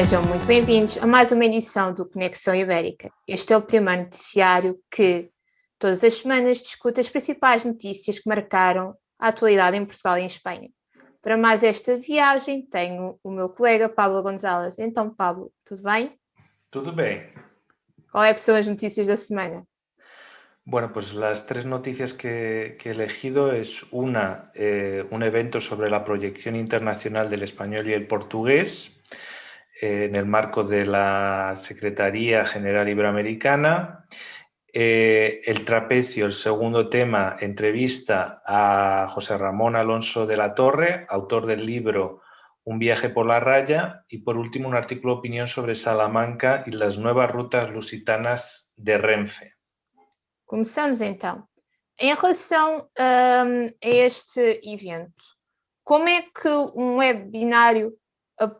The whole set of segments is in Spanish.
Sejam muito bem-vindos a mais uma edição do Conexão Ibérica. Este é o primeiro noticiário que, todas as semanas, discute as principais notícias que marcaram a atualidade em Portugal e em Espanha. Para mais esta viagem, tenho o meu colega Pablo González. Então, Pablo, tudo bem? Tudo bien. Qual son las noticias de la semana? Bueno, pues las tres noticias que he elegido es una, un evento sobre la proyección internacional del español y el portugués en el marco de la Secretaría General Iberoamericana. El trapecio, el segundo tema, entrevista a José Ramón Alonso de la Torre, autor del libro Un viaje por la raya, y por último un artículo de opinión sobre Salamanca y las nuevas rutas lusitanas de Renfe. Começamos então. Em relação a este evento, como é que um webinário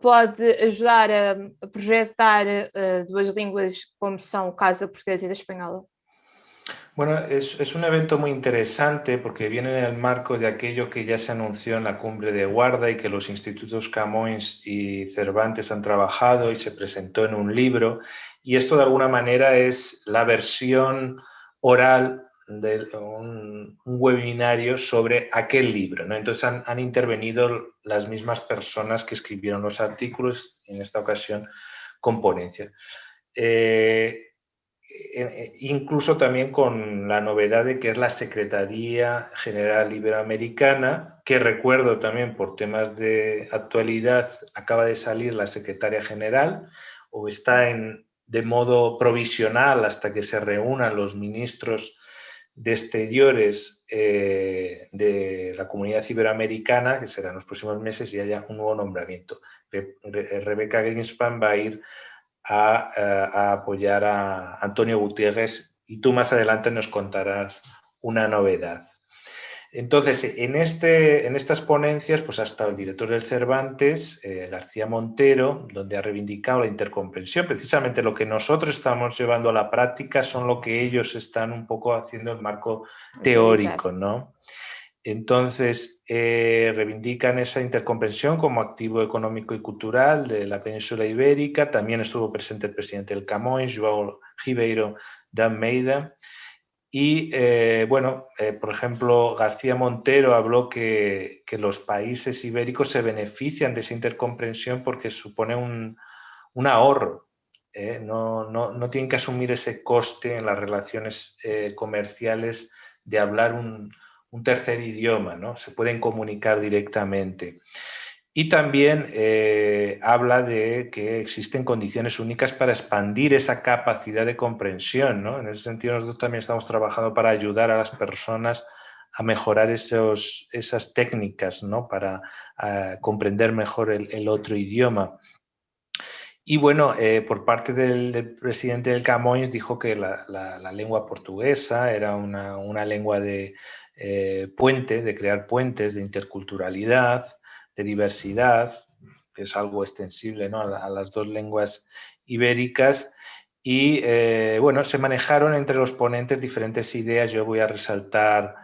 pode ajudar a projetar duas línguas como são o caso da portuguesa e da espanhola? Bueno, es un evento muy interesante porque viene en el marco de aquello que ya se anunció en la cumbre de Guarda y que los institutos Camões y Cervantes han trabajado y se presentó en un libro. Y esto de alguna manera es la versión oral de un webinario sobre aquel libro, ¿no? Entonces han intervenido las mismas personas que escribieron los artículos, en esta ocasión con ponencia. Incluso también con la novedad de que es la Secretaría General Iberoamericana, que recuerdo también por temas de actualidad, acaba de salir la Secretaria General o está de modo provisional hasta que se reúnan los ministros de Exteriores de la Comunidad Iberoamericana, que será en los próximos meses, y haya un nuevo nombramiento. Rebecca Greenspan va a ir a apoyar a Antonio Gutiérrez y tú más adelante nos contarás una novedad. Entonces, en estas ponencias pues ha estado el director del Cervantes, García Montero, donde ha reivindicado la intercomprensión. Precisamente lo que nosotros estamos llevando a la práctica son lo que ellos están un poco haciendo en marco teórico, ¿no? Entonces, reivindican esa intercomprensión como activo económico y cultural de la península ibérica. También estuvo presente el presidente del Camões, João Ribeiro de Almeida. Y, por ejemplo, García Montero habló que los países ibéricos se benefician de esa intercomprensión porque supone un ahorro. No tienen que asumir ese coste en las relaciones comerciales de hablar un tercer idioma, ¿no? Se pueden comunicar directamente. Y también habla de que existen condiciones únicas para expandir esa capacidad de comprensión, ¿no? En ese sentido, nosotros también estamos trabajando para ayudar a las personas a mejorar esas técnicas, ¿no? Para comprender mejor el otro idioma. Y bueno, por parte del presidente del Camões dijo que la lengua portuguesa era una lengua de puente, de crear puentes, de interculturalidad, de diversidad, que es algo extensible, ¿no? a las dos lenguas ibéricas. Y se manejaron entre los ponentes diferentes ideas. Yo voy a resaltar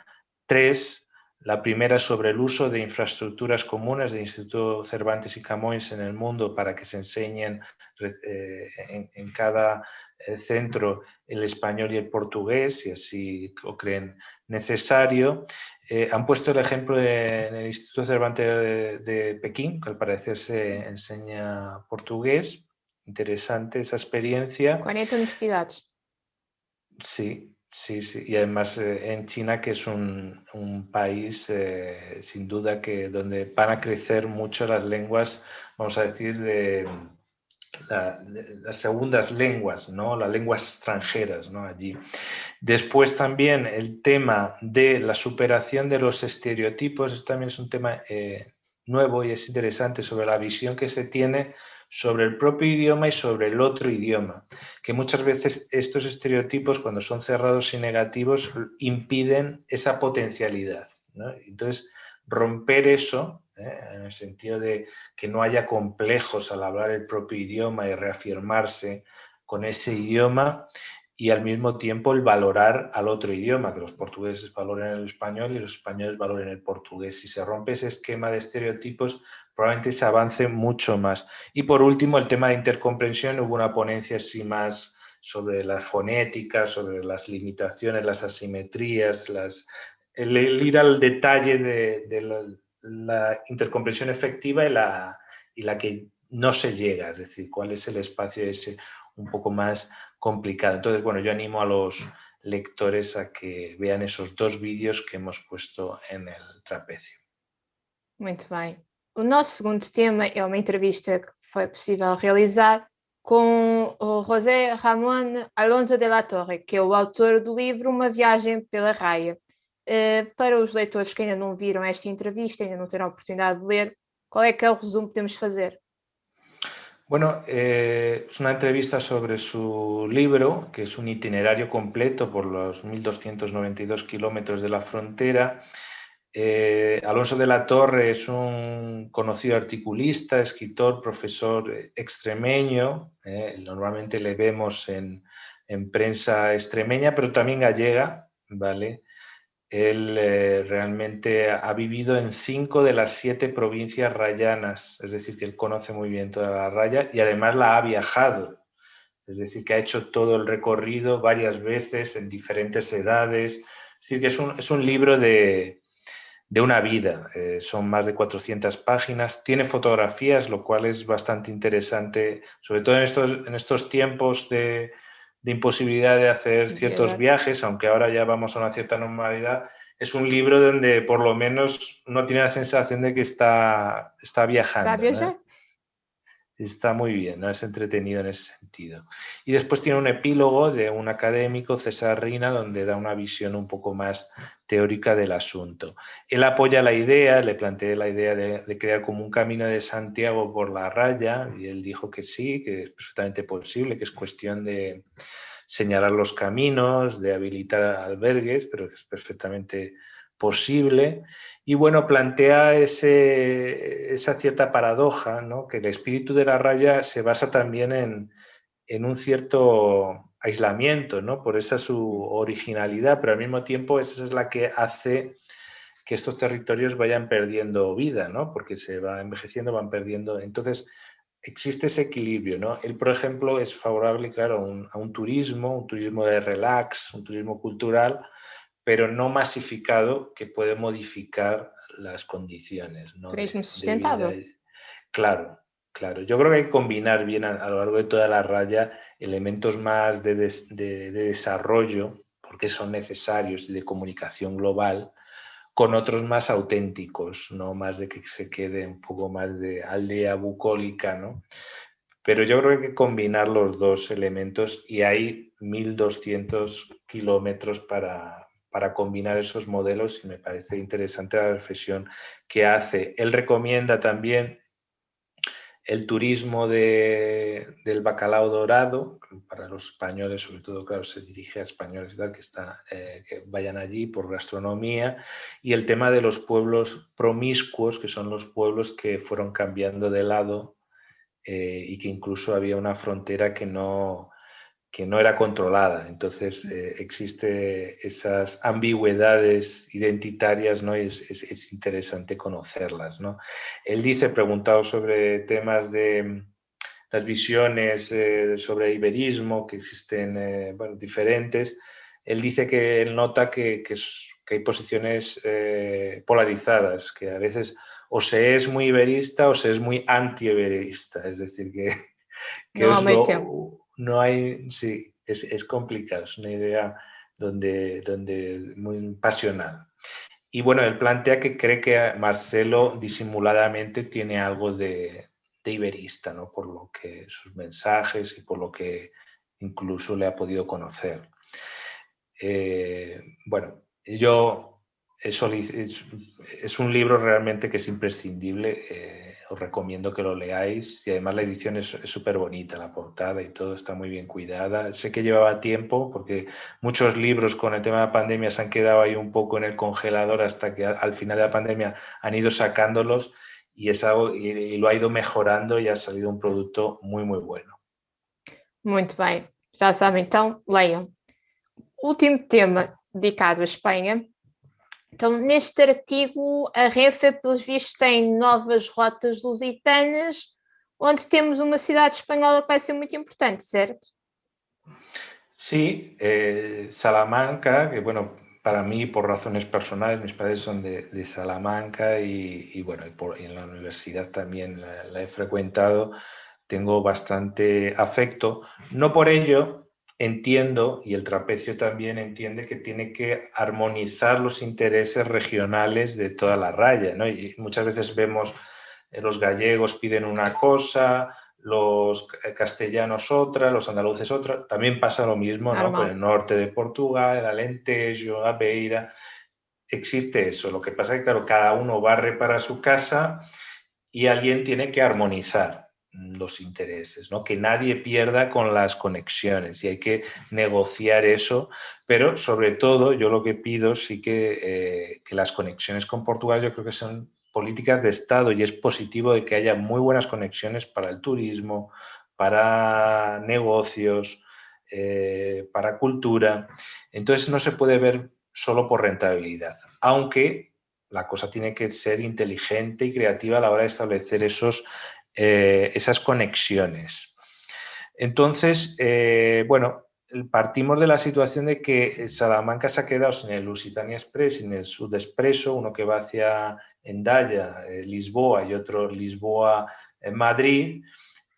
tres. La primera sobre el uso de infraestructuras comunes del Instituto Cervantes y Camões en el mundo para que se enseñen en cada centro el español y el portugués, si así lo creen necesario. Han puesto el ejemplo en el Instituto Cervantes de Pekín, que al parecer se enseña portugués. Interesante esa experiencia. 40 universidades. Sí. Y además en China, que es un país sin duda que donde van a crecer mucho las lenguas, vamos a decir, de las segundas lenguas, ¿no? Las lenguas extranjeras, ¿no? Allí. Después también el tema de la superación de los estereotipos, esto también es un tema nuevo y es interesante sobre la visión que se tiene sobre el propio idioma y sobre el otro idioma, que muchas veces estos estereotipos, cuando son cerrados y negativos, impiden esa potencialidad, ¿no? Entonces, romper eso, en el sentido de que no haya complejos al hablar el propio idioma y reafirmarse con ese idioma, y al mismo tiempo el valorar al otro idioma, que los portugueses valoren el español y los españoles valoren el portugués. Si se rompe ese esquema de estereotipos, probablemente se avance mucho más. Y por último, el tema de intercomprensión, hubo una ponencia así más sobre las fonéticas, sobre las limitaciones, las asimetrías, el ir al detalle de la intercomprensión efectiva y la que no se llega, es decir, cuál es el espacio ese un poco más complicado. Entonces, bueno, yo animo a los lectores a que vean esos 2 vídeos que hemos puesto en el trapecio. Muito bem. O nosso segundo tema é uma entrevista que foi possível realizar com o José Ramón Alonso de la Torre, que é o autor do livro Uma Viagem pela Raia. Para os leitores que ainda não viram esta entrevista, ainda não terão a oportunidade de ler, qual é que é o resumo que podemos fazer? Bueno, es una entrevista sobre su libro, que es un itinerario completo por los 1.292 kilómetros de la frontera. Alonso de la Torre es un conocido articulista, escritor, profesor extremeño. Normalmente le vemos en prensa extremeña, pero también gallega, ¿vale? Él realmente ha vivido en 5 de las 7 provincias rayanas, es decir, que él conoce muy bien toda la raya y además la ha viajado, es decir, que ha hecho todo el recorrido varias veces en diferentes edades. Es decir, que es un libro de una vida, son más de 400 páginas, tiene fotografías, lo cual es bastante interesante, sobre todo en estos tiempos de imposibilidad de hacer ciertos viajes, aunque ahora ya vamos a una cierta normalidad. Es un libro donde por lo menos uno tiene la sensación de que está viajando, ¿no? Está muy bien, ¿no? Es entretenido en ese sentido. Y después tiene un epílogo de un académico, César Rina, donde da una visión un poco más teórica del asunto. Él apoya la idea, le planteé la idea de crear como un camino de Santiago por la raya, y él dijo que sí, que es perfectamente posible, que es cuestión de señalar los caminos, de habilitar albergues, pero que es perfectamente posible. Y bueno, plantea esa cierta paradoja, ¿no? Que el espíritu de la raya se basa también en un cierto aislamiento, ¿no? Por esa su originalidad, pero al mismo tiempo esa es la que hace que estos territorios vayan perdiendo vida, ¿no? Porque se va envejeciendo, van perdiendo. Entonces, existe ese equilibrio, ¿no? Él, por ejemplo, es favorable, claro, a un turismo de relax, un turismo cultural, pero no masificado, que puede modificar las condiciones, ¿no? Turismo de vida. sustentável. Claro, claro. Yo creo que hay que combinar bien a lo largo de toda la raya elementos más de desarrollo, porque son necesarios, de comunicación global, con otros más auténticos, no más de que se quede un poco más de aldea bucólica, ¿no? Pero yo creo que hay que combinar los 2 elementos y hay 1.200 kilómetros para combinar esos modelos y me parece interesante la reflexión que hace. Él recomienda también el turismo del bacalao dorado, para los españoles, sobre todo, claro, se dirige a españoles y tal, que vayan allí por gastronomía, y el tema de los pueblos promiscuos, que son los pueblos que fueron cambiando de lado y que incluso había una frontera que no era controlada. Entonces existe esas ambigüedades identitarias, ¿no? Y es interesante conocerlas, ¿no? Él dice, preguntado sobre temas de las visiones sobre iberismo, que existen bueno, diferentes, él dice que él nota que hay posiciones polarizadas, que a veces o se es muy iberista o se es muy anti-iberista, es decir, que Não há meio tempo. no hay, sí, es complicado, es una idea donde muy pasional. Y bueno, él plantea que cree que Marcelo disimuladamente tiene algo de iberista, ¿no? Por lo que sus mensajes y por lo que incluso le ha podido conocer. Bueno, es un libro realmente que es imprescindible, os recomiendo que lo leáis y además la edición es súper bonita, la portada y todo está muy bien cuidada. Sé que llevaba tiempo porque muchos libros con el tema de la pandemia se han quedado ahí un poco en el congelador hasta que al final de la pandemia han ido sacándolos y lo ha ido mejorando y ha salido un producto muy, muy bueno. Muito bem. Já sabem, então leiam. Último tema dedicado à Espanha. Então, neste artigo, a Renfe, pelos vistos, tem novas rotas lusitanas, onde temos uma cidade espanhola que vai ser muito importante, certo? Sí, Salamanca, que bueno, para mí por razones personales, mis padres son de Salamanca y bueno, y en la universidad también la he frecuentado, tengo bastante afecto. No por ello entiendo, y el trapecio también entiende que tiene que armonizar los intereses regionales de toda la raya, ¿no? Y muchas veces vemos los gallegos piden una cosa, los castellanos otra, los andaluces otra. También pasa lo mismo, ¿no? Con el norte de Portugal, el Alentejo, la Beira. Existe eso. Lo que pasa es que, claro, cada uno barre para su casa y alguien tiene que armonizar los intereses, ¿no? Que nadie pierda con las conexiones y hay que negociar eso, pero sobre todo yo lo que pido sí que las conexiones con Portugal yo creo que son políticas de Estado y es positivo de que haya muy buenas conexiones para el turismo, para negocios, para cultura. Entonces no se puede ver solo por rentabilidad, aunque la cosa tiene que ser inteligente y creativa a la hora de establecer esas conexiones. Entonces, bueno, partimos de la situación de que Salamanca se ha quedado sin el Lusitania Express, sin el Sud Expreso, uno que va hacia Hendaya, Lisboa y otro Lisboa-Madrid,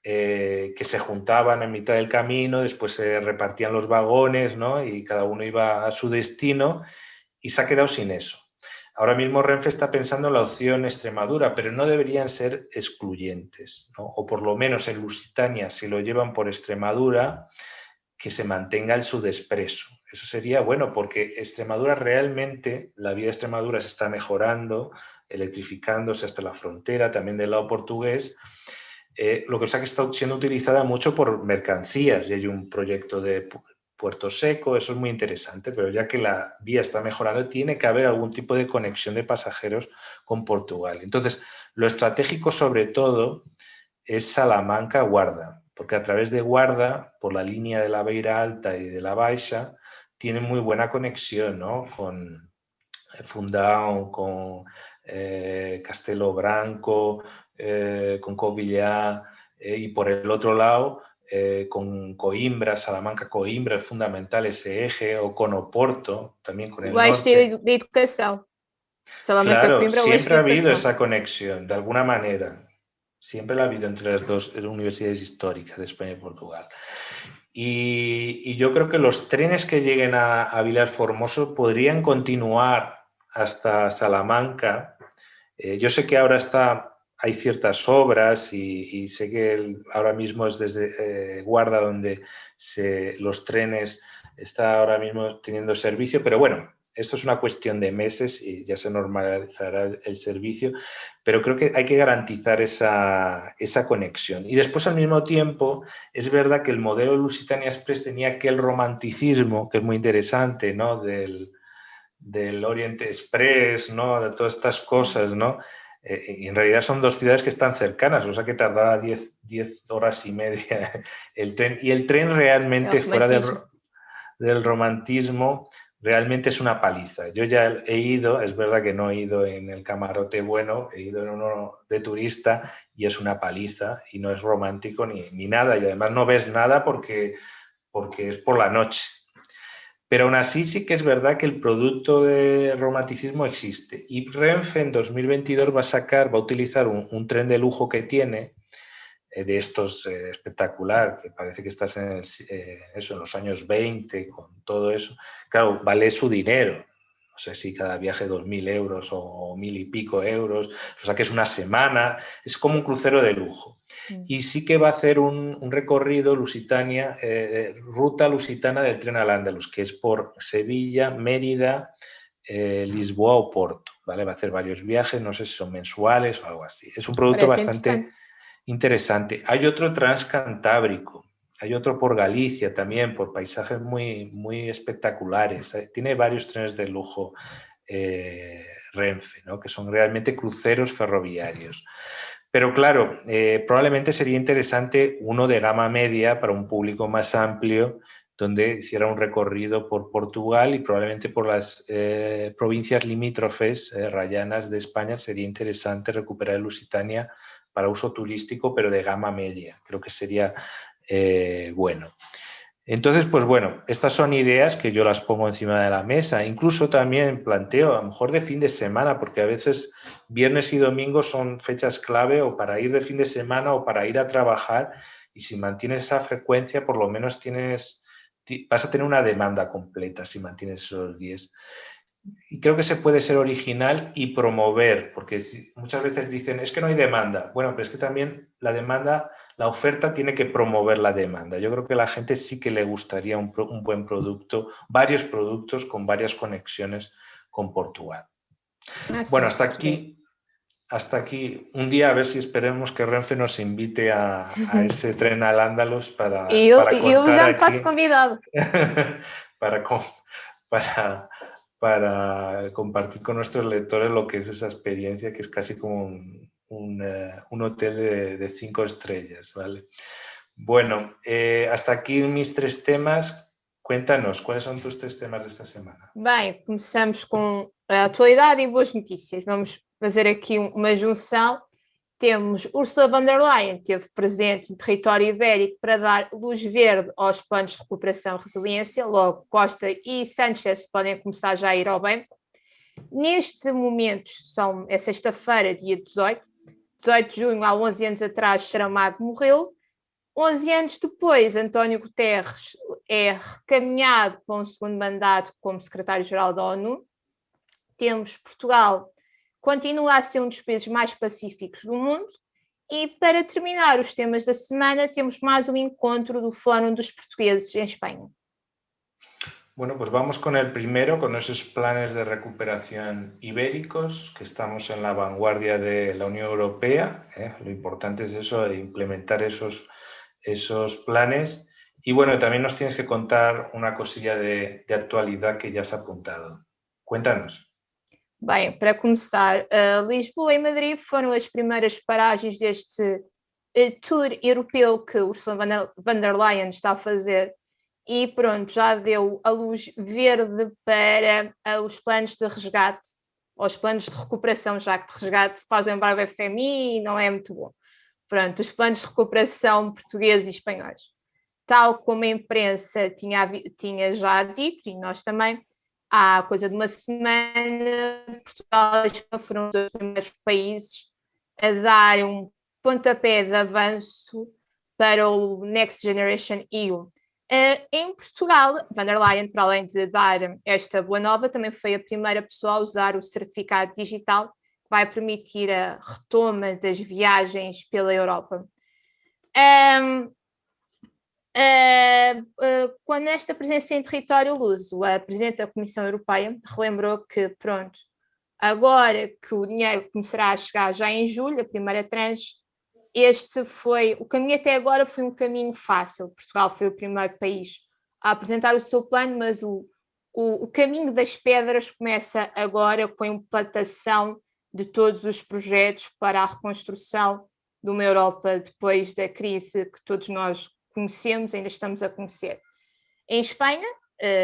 que se juntaban en mitad del camino, después se repartían los vagones, ¿no? Y cada uno iba a su destino y se ha quedado sin eso. Ahora mismo Renfe está pensando en la opción Extremadura, pero no deberían ser excluyentes, ¿no? O por lo menos en Lusitania, si lo llevan por Extremadura, que se mantenga el Sudexpreso. Eso sería bueno, porque Extremadura realmente, la vía de Extremadura se está mejorando, electrificándose hasta la frontera, también del lado portugués. Lo que pasa es que está siendo utilizada mucho por mercancías y hay un proyecto de Puerto Seco, eso es muy interesante, pero ya que la vía está mejorando, tiene que haber algún tipo de conexión de pasajeros con Portugal. Entonces, lo estratégico sobre todo es Salamanca-Guarda, porque a través de Guarda, por la línea de la Beira Alta y de la Baixa, tiene muy buena conexión, ¿no? Con Fundão, con Castelo Branco, con Covilhã, y por el otro lado, con Coimbra, Salamanca-Coimbra, es fundamental ese eje, o con Oporto, también con el O eixo norte. de educação. Claro, Salamanca-Coimbra, o eixo siempre de ha habido educação. esa conexión, de alguna manera. Siempre la ha habido entre las dos universidades históricas de España y Portugal. Y yo creo que los trenes que lleguen a Vilar Formoso podrían continuar hasta Salamanca. Yo sé que ahora hay ciertas obras y sé que ahora mismo es desde Guarda donde los trenes están ahora mismo teniendo servicio, pero bueno, esto es una cuestión de meses y ya se normalizará el servicio, pero creo que hay que garantizar esa conexión. Y después, al mismo tiempo, es verdad que el modelo Lusitania Express tenía aquel romanticismo, que es muy interesante, ¿no? Del Oriente Express, ¿no? De todas estas cosas, ¿no? Y en realidad son dos ciudades que están cercanas, o sea que tardaba 10 horas y media el tren. Y el tren realmente, fuera del romantismo, realmente es una paliza. Yo ya he ido, es verdad que no he ido en el camarote bueno, he ido en uno de turista y es una paliza y no es romántico ni nada. Y además no ves nada porque es por la noche. Pero aún así sí que es verdad que el producto de romanticismo existe. Y Renfe en 2022 va a utilizar un tren de lujo que tiene, de estos espectacular, que parece que estás en los años 20 con todo eso. Claro, vale su dinero. No sé si cada viaje 2.000 euros o 1.000 y pico euros. O sea que es una semana. Es como un crucero de lujo. Y sí que va a hacer un recorrido Lusitania, ruta lusitana del tren al Andaluz, que es por Sevilla, Mérida, Lisboa o Porto. ¿Vale? Va a hacer varios viajes, no sé si son mensuales o algo así. Es un producto bastante interesante. Hay otro transcantábrico, hay otro por Galicia también, por paisajes muy espectaculares. Tiene varios trenes de lujo Renfe, ¿no? Que son realmente cruceros ferroviarios. Pero claro, probablemente sería interesante uno de gama media para un público más amplio, donde hiciera un recorrido por Portugal y probablemente por las provincias limítrofes, rayanas de España. Sería interesante recuperar el Lusitania para uso turístico, pero de gama media. Creo que sería bueno. Entonces, pues bueno, estas son ideas que yo las pongo encima de la mesa. Incluso también planteo, a lo mejor de fin de semana, porque a veces viernes y domingo son fechas clave o para ir de fin de semana o para ir a trabajar. Y si mantienes esa frecuencia, por lo menos vas a tener una demanda completa si mantienes esos días. Y creo que se puede ser original y promover, porque muchas veces dicen, es que no hay demanda. Bueno, pero es que también la demanda, la oferta tiene que promover la demanda. Yo creo que a la gente sí que le gustaría un buen producto, varios productos con varias conexiones con Portugal. Bueno, hasta aquí un día a ver si esperemos que Renfe nos invite a ese tren al Andaluz para Eu contar já me aquí, faço convidado. para, para, para compartir con nuestros lectores lo que es esa experiencia, que es casi como un hotel de 5 estrellas, ¿vale? Bueno, hasta aquí mis 3 temas. Cuéntanos, ¿cuáles son tus 3 temas de esta semana? Bem, começamos com a atualidade e boas notícias. Vamos fazer aqui uma junção. Temos Ursula von der Leyen, que esteve presente em território ibérico para dar luz verde aos planos de recuperação e resiliência. Logo, Costa e Sánchez podem começar já a ir ao banco. Neste momento, é sexta-feira, dia 18 de junho, há 11 anos atrás, Saramago morreu. 11 anos depois, António Guterres é recaminhado para um segundo mandato como secretário-geral da ONU. Temos Portugal, continua a ser um dos países mais pacíficos do mundo. E para terminar os temas da semana, temos mais um encontro do Fórum dos Portugueses em Espanha. Bueno, pues vamos con el primero, con esos planes de recuperación ibéricos, que estamos en la vanguardia de la Unión Europea. Lo importante es eso, de implementar esos planes. Y bueno, también nos tienes que contar una cosilla de actualidad que ya has apuntado. Cuéntanos. Bem, para começar, Lisboa e Madrid foram as primeiras paragens deste tour europeu que Ursula von der Leyen está a fazer e pronto, já deu a luz verde para os planos de resgate, ou os planos de recuperação, já que de resgate fazem lembrar o FMI e não é muito bom. Pronto, os planos de recuperação portugueses e espanhóis. Tal como a imprensa tinha já dito, e nós também, há coisa de uma semana, Portugal e Espanha foram os dois primeiros países a dar um pontapé de avanço para o Next Generation EU. Em Portugal, von der Leyen, para além de dar esta boa nova, também foi a primeira pessoa a usar o certificado digital, que vai permitir a retoma das viagens pela Europa. Quando esta presença em território luso, a Presidente da Comissão Europeia relembrou que, pronto, agora que o dinheiro começará a chegar já em julho, a primeira tranche, o caminho até agora foi um caminho fácil. Portugal foi o primeiro país a apresentar o seu plano, mas o caminho das pedras começa agora com a implantação de todos os projetos para a reconstrução de uma Europa depois da crise que todos nós conhecemos, ainda estamos a conhecer. Em Espanha,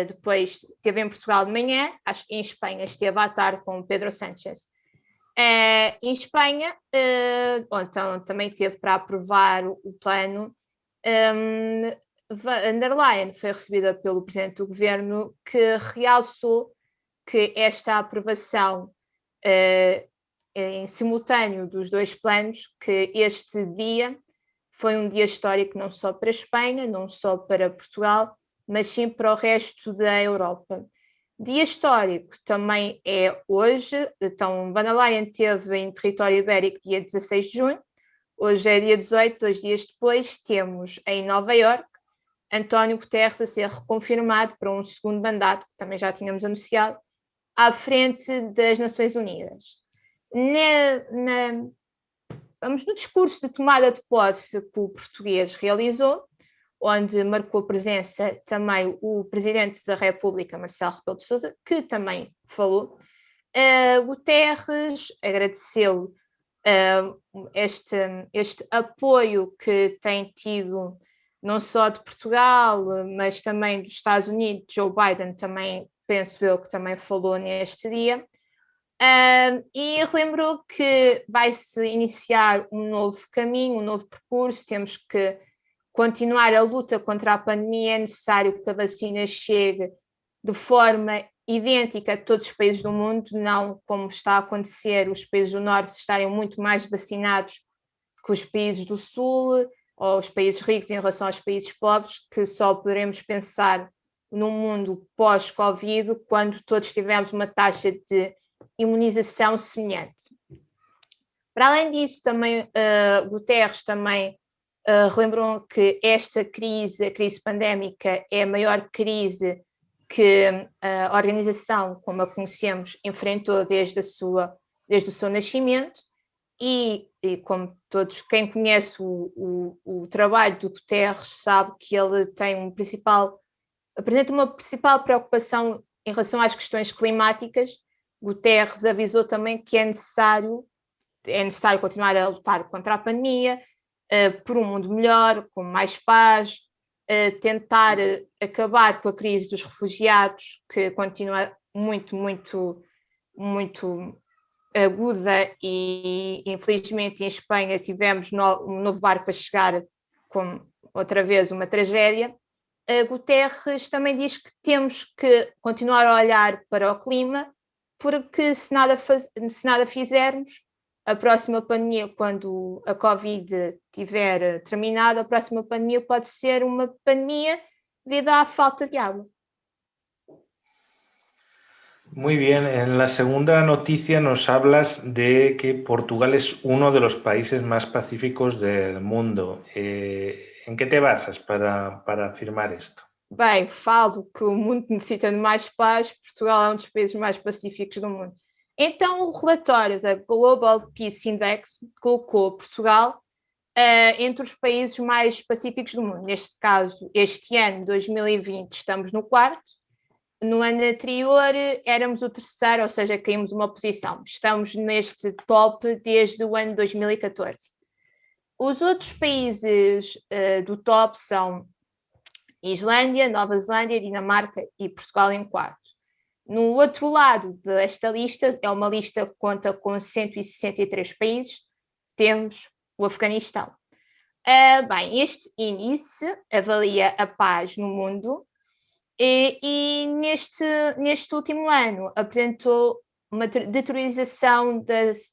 depois esteve em Portugal de manhã, acho que em Espanha esteve à tarde com Pedro Sánchez. Em Espanha, então também teve para aprovar o plano. Von der Leyen foi recebida pelo Presidente do Governo, que realçou que esta aprovação em simultâneo dos dois planos, que este dia foi um dia histórico não só para a Espanha, não só para Portugal, mas sim para o resto da Europa. Dia histórico também é hoje, então von der Leyen esteve em território ibérico dia 16 de junho, hoje é dia 18, 2 dias depois, temos em Nova Iorque António Guterres a ser reconfirmado para um segundo mandato, que também já tínhamos anunciado, à frente das Nações Unidas. Vamos no discurso de tomada de posse que o português realizou, onde marcou presença também o Presidente da República, Marcelo Rebelo de Sousa, que também falou. Guterres agradeceu este apoio que tem tido não só de Portugal, mas também dos Estados Unidos. Joe Biden também, penso eu, que também falou neste dia, e relembrou que vai-se iniciar um novo caminho, um novo percurso. Temos que continuar a luta contra a pandemia. É necessário que a vacina chegue de forma idêntica a todos os países do mundo, não como está a acontecer, os países do Norte estarem muito mais vacinados que os países do Sul, ou os países ricos em relação aos países pobres, que só poderemos pensar num mundo pós-Covid quando todos tivermos uma taxa de imunização semelhante. Para além disso, também Guterres também relembrou que esta crise, a crise pandémica, é a maior crise que a organização, como a conhecemos, enfrentou desde o seu nascimento. E como todos, quem conhece o trabalho do Guterres sabe que ele tem apresenta uma principal preocupação em relação às questões climáticas. Guterres avisou também que é necessário continuar a lutar contra a pandemia, por um mundo melhor, com mais paz, tentar acabar com a crise dos refugiados, que continua muito, muito, muito aguda, e infelizmente em Espanha tivemos um novo barco a chegar com outra vez uma tragédia. Guterres também diz que temos que continuar a olhar para o clima, porque se nada fizermos, a próxima pandemia, quando a Covid tiver terminado, a próxima pandemia pode ser uma pandemia devido à falta de água. Muy bien, en la segunda noticia nos hablas de que Portugal es uno de los países más pacíficos del mundo. ¿En qué te basas para afirmar esto? Bem, falo que o mundo necessita de mais paz. Portugal é um dos países mais pacíficos do mundo. Então, o relatório da Global Peace Index colocou Portugal entre os países mais pacíficos do mundo. Neste caso, este ano, 2020, estamos no quarto. No ano anterior éramos o terceiro, ou seja, caímos uma posição. Estamos neste top desde o ano 2014. Os outros países do top são Islândia, Nova Zelândia, Dinamarca e Portugal em quarto. No outro lado desta lista, é uma lista que conta com 163 países, temos o Afeganistão. Bem, este índice avalia a paz no mundo e neste último ano apresentou uma deteriorização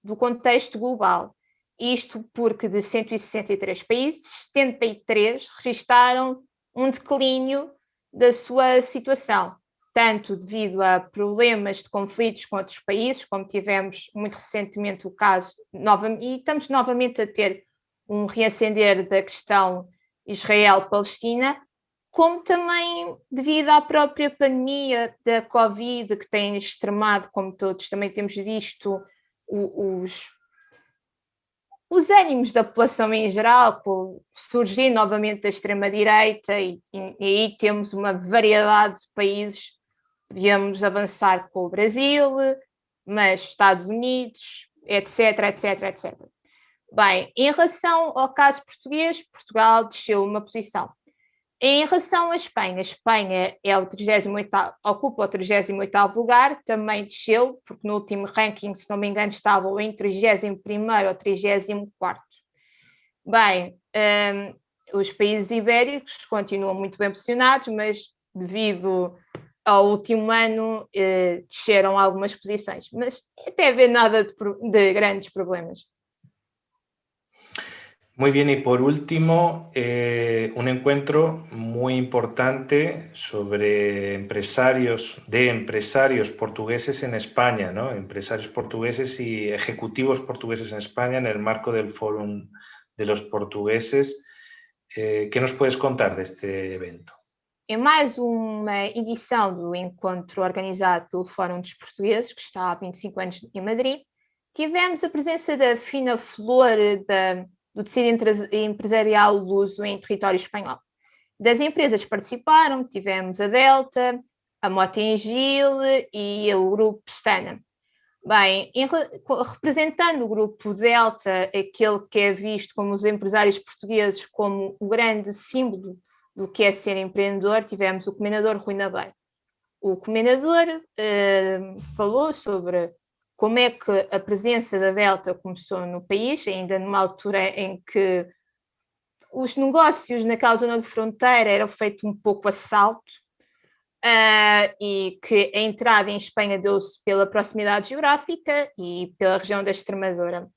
do contexto global. Isto porque de 163 países, 73 registaram um declínio da sua situação, tanto devido a problemas de conflitos com outros países, como tivemos muito recentemente o caso, e estamos novamente a ter um reacender da questão Israel-Palestina, como também devido à própria pandemia da Covid, que tem extremado, como todos também temos visto, os ânimos da população em geral, com surgir novamente da extrema-direita, e aí temos uma variedade de países. Podíamos avançar com o Brasil, mas Estados Unidos, etc, etc, etc. Bem, em relação ao caso português, Portugal desceu uma posição. Em relação à Espanha, a Espanha ocupa o 38º lugar, também desceu, porque no último ranking, se não me engano, estava em 31º ou 34º. Bem, os países ibéricos continuam muito bem posicionados, mas devido ao último ano desceram algumas posições, mas até haver nada de grandes problemas. Muy bien, y por último, un encuentro muy importante sobre empresarios portugueses en España, ¿no? Empresarios portugueses y ejecutivos portugueses en España en el marco del Fórum de los Portugueses. ¿Qué nos puedes contar de este evento? É mais uma edição do encontro organizado pelo Fórum dos Portugueses, que está há 25 anos em Madrid. Tivemos a presença da fina flor do tecido empresarial luso em território espanhol. Das empresas que participaram, tivemos a Delta, a Mota-Engil e o Grupo Pestana. Bem, representando o grupo Delta, aquele que é visto como os empresários portugueses como o grande símbolo do que é ser empreendedor, tivemos o Comendador Rui Nabeiro. O Comendador falou sobre como é que a presença da Delta começou no país, ainda numa altura em que os negócios naquela zona de fronteira eram feitos um pouco a salto, e que a entrada em Espanha deu-se pela proximidade geográfica e pela região da Extremadura.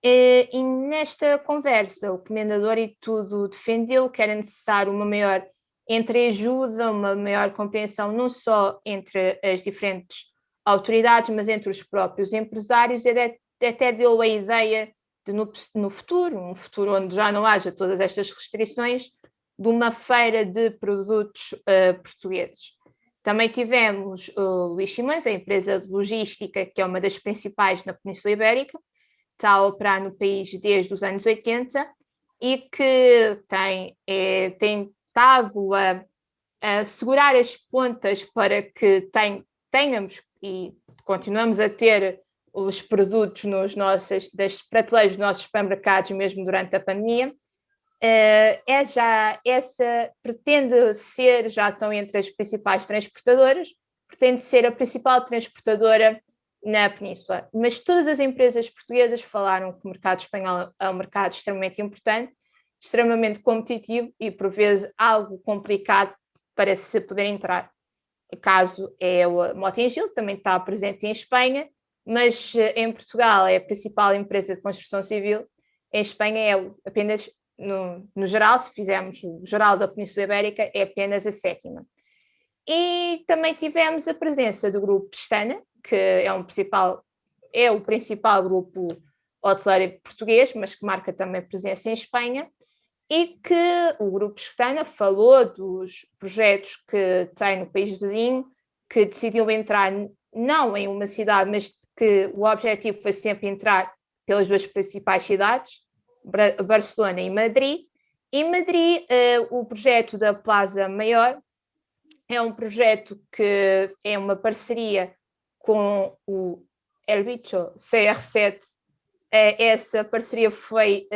E nesta conversa, o Comendador e tudo defendeu que era necessário uma maior entreajuda, uma maior compreensão não só entre as diferentes autoridades, mas entre os próprios empresários, e até deu a ideia de, no futuro, um futuro onde já não haja todas estas restrições, de uma feira de produtos portugueses. Também tivemos o Luís Simões, a empresa de logística, que é uma das principais na Península Ibérica, está a operar no país desde os anos 80 e que tem estado a segurar as pontas para que tenhamos e continuamos a ter os produtos das prateleiras dos nossos supermercados, mesmo durante a pandemia. Pretende ser, já estão entre as principais transportadoras, pretende ser a principal transportadora na Península. Mas todas as empresas portuguesas falaram que o mercado espanhol é um mercado extremamente importante, extremamente competitivo e, por vezes, algo complicado para se poder entrar. O caso é a Mota-Engil, também está presente em Espanha, mas em Portugal é a principal empresa de construção civil. Em Espanha é apenas, no geral, se fizermos o geral da Península Ibérica, é apenas a 7ª. E também tivemos a presença do grupo Pestana, que é o principal grupo hoteleiro português, mas que marca também presença em Espanha, e que o grupo Pestana falou dos projetos que tem no país vizinho, que decidiu entrar não em uma cidade, mas que o objetivo foi sempre entrar pelas duas principais cidades, Barcelona e Madrid. Em Madrid, o projeto da Plaza Maior é um projeto que é uma parceria com o El Bicho CR7. Essa parceria foi,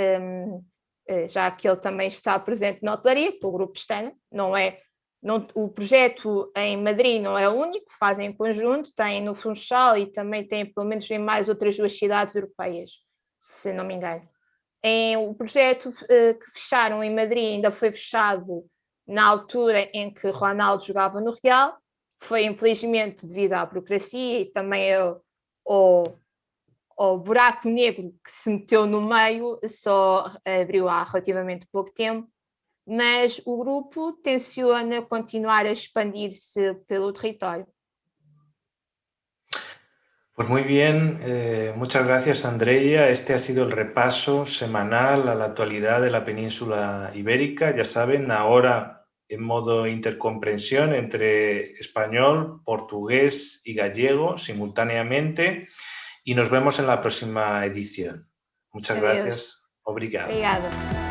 já que ele também está presente na hotelaria, pelo Grupo Pestana, o projeto em Madrid não é o único, fazem em conjunto, tem no Funchal e também tem pelo menos em mais outras 2 cidades europeias, se não me engano. O projeto que fecharam em Madrid ainda foi fechado na altura em que Ronaldo jogava no Real, foi infelizmente devido à burocracia e também ao buraco negro que se meteu no meio, só abriu há relativamente pouco tempo, mas o grupo tenciona continuar a expandir-se pelo território. Pues muy bien, muchas gracias Andreia. Este ha sido el repaso semanal a la actualidad de la península ibérica. Ya saben, ahora en modo intercomprensión entre español, portugués y gallego simultáneamente. Y nos vemos en la próxima edición. Muchas gracias. Obrigado. Obrigada.